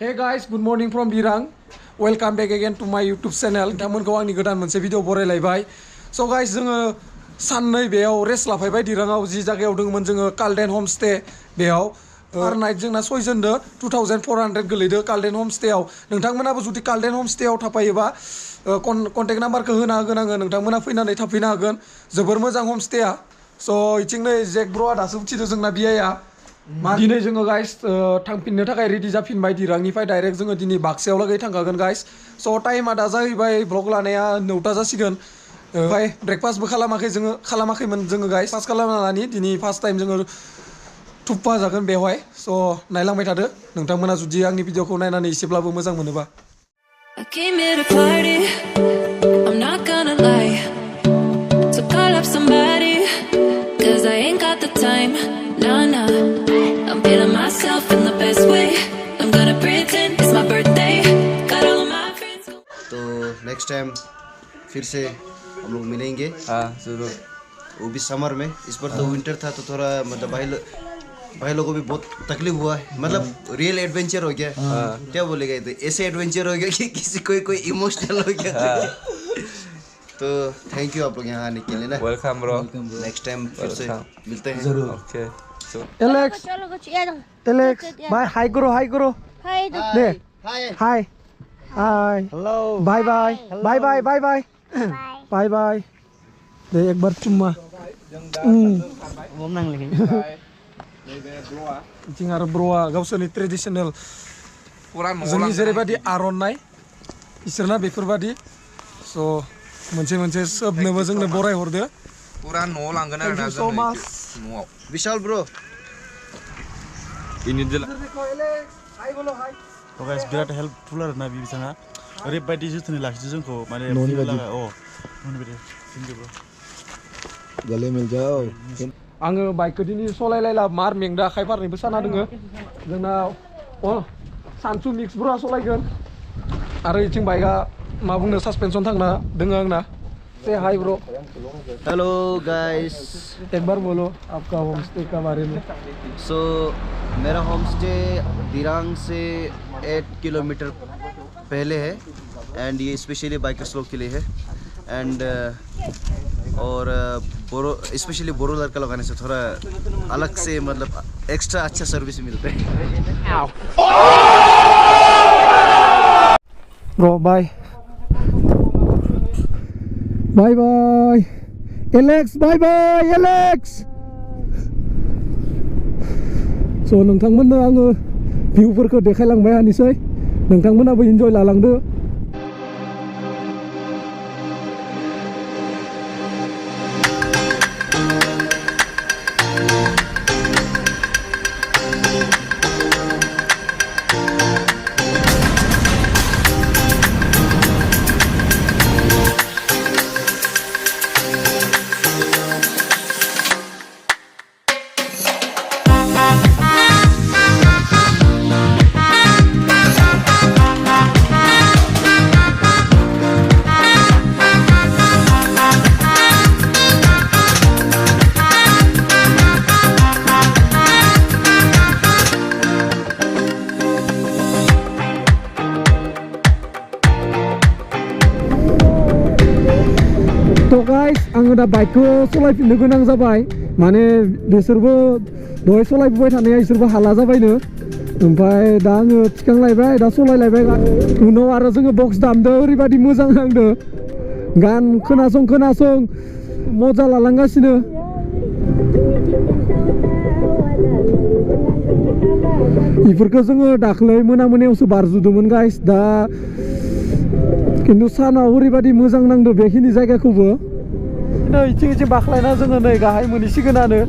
Hey guys, good morning from Birang. Welcome back again to my YouTube channel. Nोंथांमोनखौ आंनि गोदान मोनसे video बरायलायबाय. So guys, जोङो साननै बेयाव रेस्ट लाफैबाय दिराङाव जि जायगायाव दङमोन जोङो कालडेन हमस्टे बेयाव पर नाइट जोंना 6 जनदो 2400 गोलैदो कालडेन हमस्टेयाव. नोंथांमोनाबो जुदि कालडेन हमस्टेयाव थाफायोबा कन्टेक्ट नाम्बारखौ होना होगोन आङो नोंथांमोना फैनानै थाफैनो हागोन. जोबोर मोजां हमस्टेया. So इथिंनै जेक ब्र'आ दासो उथिदो जोंना बियाया. दिनै जोङो गाइस थांफिननो थाखाय रेडि जाफिनबाय दिरांनिफ्राय डाइरेक्ट जोङो दिनै बाक्सायाव लागै थांखागोन गाइस. स' टाइमा दा जाहैबाय ब्लग लानाया 9टा जासिगोन. ओमफ्राय ब्रेकफास्टबो खालामाखैमोन जोङो गाइस. फास्ट खालामना लानि दिनै फार्स्ट टाइम जोङो थुप्पा जागोन बेवहाय. स' नायलांबाय थादो नोंथांमोना जुदि आंनि भिडिअखौ नायनानै एसेब्लाबो मोजां मोनोबा. I came here to party, I'm not gonna lie. So call up somebody, cause I ain't got the time. Nah, nah, I'm feeling myself in the best way. I'm gonna pretend it's my birthday. Got all of my friends. तो next time फिर से हम लोग मिलेंगे. हाँ जरूर. वो भी समर में. इस बार तो विंटर था तो थोड़ा मतलब भाई लोगों को भी बहुत तकलीफ हुआ है. मतलब रियल एडवेंचर हो गया. क्या बोलेगा तो ऐसे एडवेंचर हो गया कि किसी कोई इमोशनल हो गया. तो थैंक यू आप लोग यहाँ आने के लिए ना. Welcome bro. नेक्स्ट टाइम फिर से मिलते हैं. जरूर. Okay. Alex, bye. Hi karo. Hi. Hi. Hello. Bye bye. Bye. दे एक बार चुम्मा. Mwndwngba lagi. Jing आरो ब्र'आ गावसोरनि ट्रेडिशनेल जोंनि जेरैबायदि आर'नाइ इसोरना बेफोरबायदि. स' मोनसे सोबनोबो जोंनो बराय हरदो. पुरा न'आव लांगोन आरो ना जों न'आव. Vishal bro. ini jelas. Oh guys, biराद हेल्पफुल आरो ना बिथाङा ओरैबायदि जोथोनै लाखिदो जोंखौ माने न'नि बायदि. न'नि बायदि. Thank you bro. गले मिल जाओ. आङो बाइकखौ दिनै सलायलायला मार मेंदा आखाइ फारनैबो साना दोङो जोंना. सानसु मिक्स ब्र'आ सलायगोन आरो इथिं बाइकआ मा बुंनो सासपेनसन थांना दोङो आंना. से हाय ब्रो. Hello guys. एक बार बोलो आपका होम स्टे का बारे में. सो मेरा होम स्टे दिरांग से 8 किलोमीटर पहले है एंड ये स्पेशली बाइकर्स लोग के लिए है. एंड और बोरो स्पेशली बोरो लड़का लगाने से थोड़ा अलग से मतलब एक्स्ट्रा अच्छा सर्विस मिलता है. ब्रो बाय. बाय. एलेक्स बाय एलेक्स. स' नोंथांमोननो आङो भिउफोरखौ देखायलांबाय हानिसै नोंथांमोनाबो इन्जय लालांदो. तो गाइस आङो दा बाइकखौ सलायफिननो गोनां जाबाय माने बिसोरबो दहाय सलायबोबाय थानाया इसोरबो हाला जाबायनो. ओमफ्राय दा आङो थिखांलायबाय दा सलायलायबाय. उनाव आरो जोङो बक्स दामदो ओरैबायदि मोजां नांदो. गान खोनासं मजा लालांगासिनो. बेफोरखौ जोङो दाख्लै मोनायावसो बारजुदोंमोन गाइस. दा खिन्थु सानाव ओरैबायदि मोजां नांदो बेखिनि जायगाखौबो. नै इथिं बाख्लायना जोङो नै गाहाय मोनहैसिगोनानो.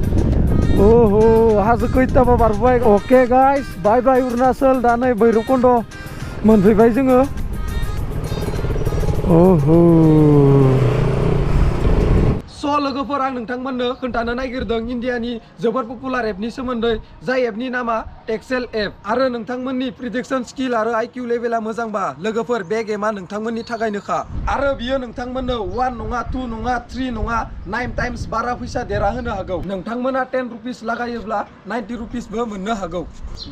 ओहो हाजोखौ इटाबा बारबोबाय. अके गाइस बाय अरुणाचल. दा नै भैरबकुन्द मोनफैबाय जोङो. ओहो स' लोगोफोर आं नोंथांमोननो खोन्थानो नागिरदों इन्डियानि जोबोद पपुलार एपनि सोमोन्दै जाय एपनि नामा टेक्सेल एप आरो नोंथांमोननि प्रिडिक्सन स्किल आरो आइकिउ लेभेला मोजांबा लोगोफोर बे गेमा नोंथांमोननि थाखायनोखा आरो बियो नोंथांमोननो 1 नङा 2 नङा 3 नङा 9 टाइम्स बारा फैसा देरा होनो हागौ नोंथांमोना 10 रुपिस लागायोब्ला 90 रुपिसबो मोननो हागौ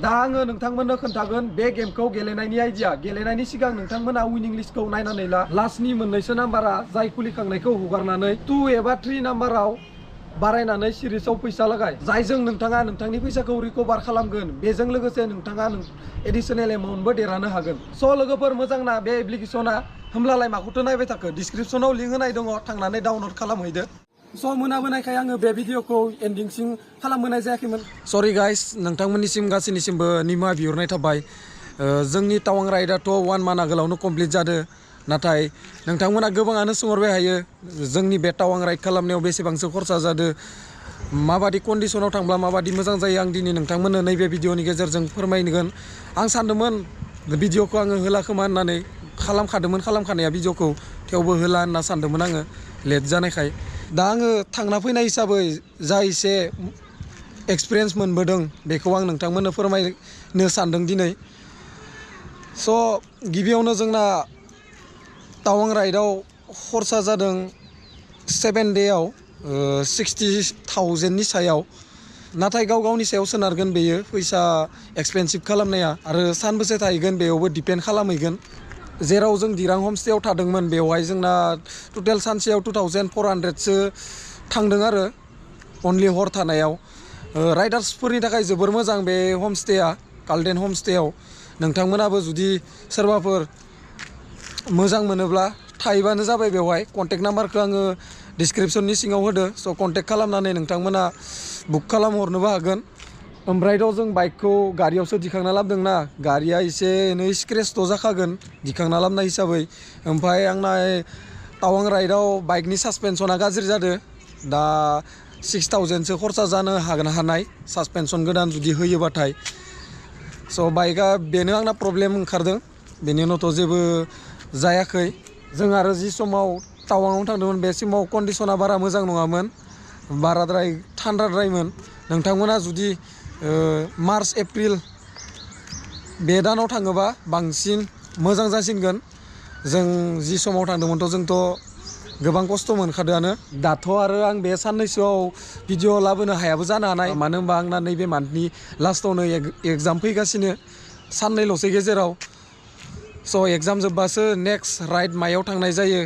दा आङो नोंथांमोननो खोन्थागोन बे गेमखौ गेलेनायनि आइडिया गेलेनायनि सिगां नोंथांमोना विनिं लिस्टखौ नायनानै ला लास्टनि मोननैसो नाम्बारा जाय खुलिखांनायखौ हगारनानै 2 एबा 3 नाम्बाराव बारायनानै सिरिसाव फैसा लागाय जायजों नोंथाङा नोंथांनि फैसाखौ रिकभार खालामगोन बेजों लोगोसे नोंथाङा एडिशनेल एमाउन्टबो देरहानो हागोन स' लोगोफोर मोजांना बे एप्लिकेसना होमब्लालाय माखौथो नायबाय थाखो डिसक्रिपसनाव लिंक होनाय दङ थांनानै डाउनलड खालामहैदो स' मोनाबोनायखाय आङो बे भिडिअखौ एन्डिंसिम खालामबोनाय जायाखैमोन सरि गाइस नोंथांमोननिसिम गासैनिसिमबो निमाहा बिहरनाय थाबाय जोंनि टावां राइडआथ' 1 मान्थ आगोलावनो कमप्लिट जादों नाथाय नोंथांमोना गोबाङानो सोंहरबाय हायो जोंनि बे टावां राइड खालामनायाव बेसेबांसो खरसा जादों माबादि कन्डिशनाव थांब्ला माबादि मोजां जायो आं दिनै नोंथांमोननो नैबे भिडिअनि गेजेरजों फोरमायगोन आं सानदोंमोन भिडिअखौ आङो होला खोमा होननानै खालामखानाया भिडिअखौ थेवबो होला होनना सानदोंमोन आङो लेट जानायखाय दा आङो थांना फैनाय हिसाबै जा एसे एक्सपिरियेन्स मोनबोदों बेखौ आं नोंथांमोननो फोरमायनो सानदों दिनै स' गिबियावनो जोंना टावां राइडआव खरसा जादों 7 डेआव 60,000नि सायाव नाथाय गाव गावनि सायाव सोनारगोन बेयो फैसा एक्सपेनसिभ खालामनाया आरो सानबेसे थाहैगोन बेयावबो डिपेन्ड खालामहैगोन जेराव जों दिरां हमस्टेयाव थादोंमोन बेवहाय जोंना टटेल सानसेयाव 2400सो थांदों आरो अनलि हर थानायाव राइडार्सफोरनि थाखाय जोबोर मोजां बे हमस्टेया कालगन हमस्टेयाव नोंथांमोनाबो जुदि सोरबाफोर मोजां मोनोब्ला थाहैबानो जाबाय बेवहाय कन्टेक्ट नाम्बारखौ आङो डिसक्रिपसननि सिङाव होदो स' कन्टेक्ट खालामनानै नोंथांमोना बुक खालामहरनोबो हागोन ओमफ्रायथ' जों बाइकखौ गारियावसो दिखांना लाबोदोंना गारिया एसे एनै स्क्रेचथ' जाखागोन दिखांना लाबोनाय हिसाबै ओमफ्राय आंना टावां राइडआव बाइकनि सासपेनसना गाज्रि जादों दा 6,000सो खरसा जानो हानाय सासपेनसन गोदान जुदि होयोबाथाय स' बाइकआ बेनो आंना प्रब्लेम ओंखारदों बेनि उनावथ' जेबो जायाखै जों आरो जि समाव टावाङाव थांदोंमोन बे समाव कन्डिशना बारा मोजां नङामोन बाराद्राय थान्दाद्रायमोन नोंथांमोना जुदि मार्च एप्रिल बे दानाव थाङोबा बांसिन मोजां जासिनगोन जों जि समाव थांदोंमोनथ' जोंथ' गोबां खस्थ' मोनखादोआनो दाथ' आरो आं बे साननैसोआव भिडिअ लाबोनो हायाबो जानो हानाय मानो होनबा आंना नैबे मान्थनि लास्टावनो एग्जाम फैगासिनो साननैल'सै गेजेराव स' एग्जाम जोब्बासो नेक्स्ट राइड मायाव थांनाय जायो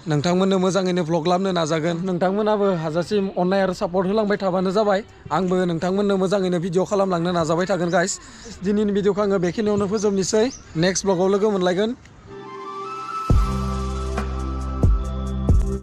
नोंथांमोननो मोजाङैनो भ्लग लाबोनो नाजागोन नोंथांमोनाबो हाजासिम अननाय आरो सापर्ट होलांबाय थाबानो जाबाय आंबो नोंथांमोननो मोजाङैनो भिडिअ खालामलांनो नाजाबाय थागोन गाइस दिनैनि भिडिअखौ आङो बेखिनियावनो फोजोबनोसै नेक्स्ट भ्लगाव लोगो मोनलायगोन